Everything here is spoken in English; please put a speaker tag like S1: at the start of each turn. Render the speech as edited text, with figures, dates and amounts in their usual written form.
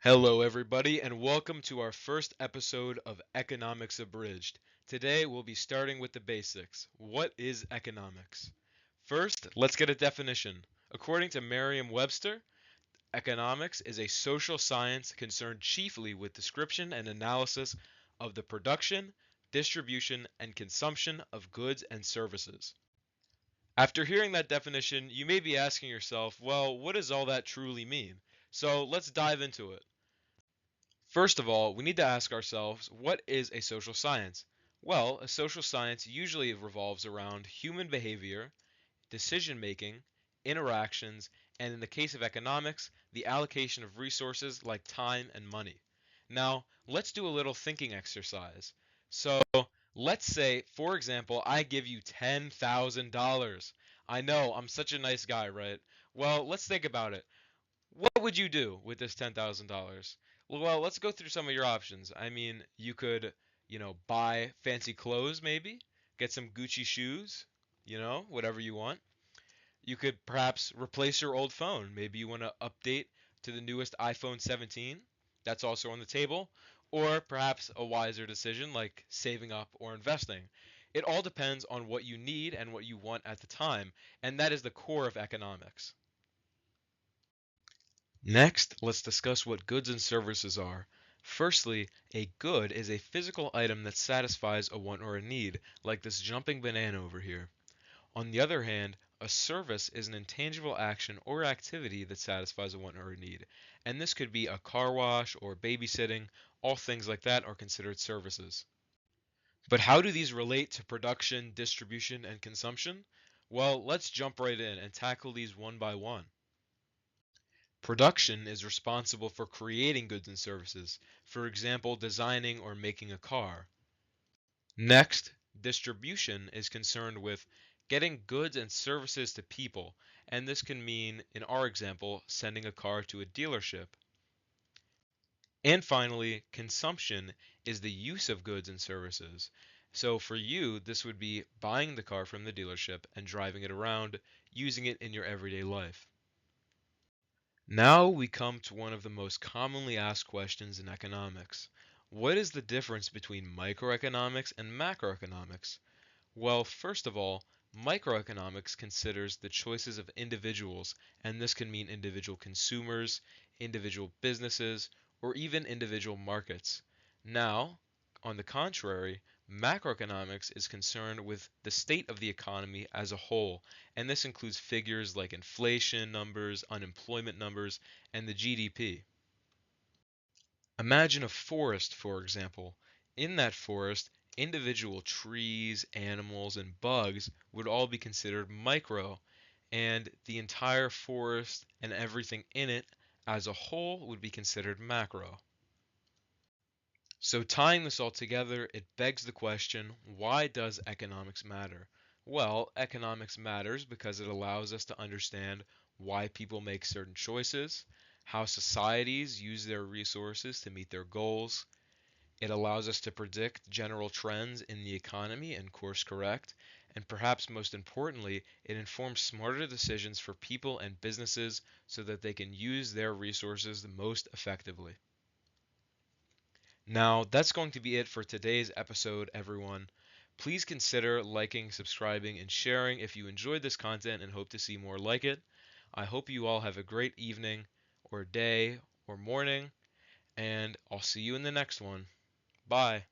S1: Hello, everybody, and welcome to our first episode of Economics Abridged. Today, we'll be starting with the basics. What is economics? First, let's get a definition. According to Merriam-Webster, economics is a social science concerned chiefly with description and analysis of the production, distribution, and consumption of goods and services. After hearing that definition, you may be asking yourself, well, what does all that truly mean? So let's dive into it. First of all, we need to ask ourselves, what is a social science? Well, a social science usually revolves around human behavior, decision making, interactions, and in the case of economics, the allocation of resources like time and money. Now, let's do a little thinking exercise. So, let's say, for example, I give you $10,000. I know, I'm such a nice guy, right? Well, let's think about it. What would you do with this $10,000? Well, let's go through some of your options. I mean, you could, buy fancy clothes maybe, get some Gucci shoes, whatever you want. You could perhaps replace your old phone. Maybe you want to update to the newest iPhone 17. That's also on the table. Or perhaps a wiser decision like saving up or investing. It all depends on what you need and what you want at the time, and that is the core of economics. Next, let's discuss what goods and services are. Firstly, a good is a physical item that satisfies a want or a need, like this jumping banana over here. On the other hand, a service is an intangible action or activity that satisfies a want or a need, and this could be a car wash or babysitting. All things like that are considered services. But how do these relate to production, distribution, and consumption? Well, let's jump right in and tackle these one by one. Production is responsible for creating goods and services, for example, designing or making a car. Next, distribution is concerned with getting goods and services to people, and this can mean, in our example, sending a car to a dealership. And finally, consumption is the use of goods and services. So for you, this would be buying the car from the dealership and driving it around, using it in your everyday life. Now we come to one of the most commonly asked questions in economics. What is the difference between microeconomics and macroeconomics? Well, first of all, microeconomics considers the choices of individuals, and this can mean individual consumers, individual businesses, or even individual markets. Now, on the contrary, macroeconomics is concerned with the state of the economy as a whole, and this includes figures like inflation numbers, unemployment numbers, and the GDP. Imagine a forest, for example. In that forest, individual trees, animals, and bugs would all be considered micro, and the entire forest and everything in it as a whole would be considered macro. So tying this all together, it begs the question, why does economics matter? Well, economics matters because it allows us to understand why people make certain choices, how societies use their resources to meet their goals. It allows us to predict general trends in the economy and course correct. And perhaps most importantly, it informs smarter decisions for people and businesses so that they can use their resources the most effectively. Now, that's going to be it for today's episode, everyone. Please consider liking, subscribing, and sharing if you enjoyed this content and hope to see more like it. I hope you all have a great evening, or day, or morning, and I'll see you in the next one. Bye.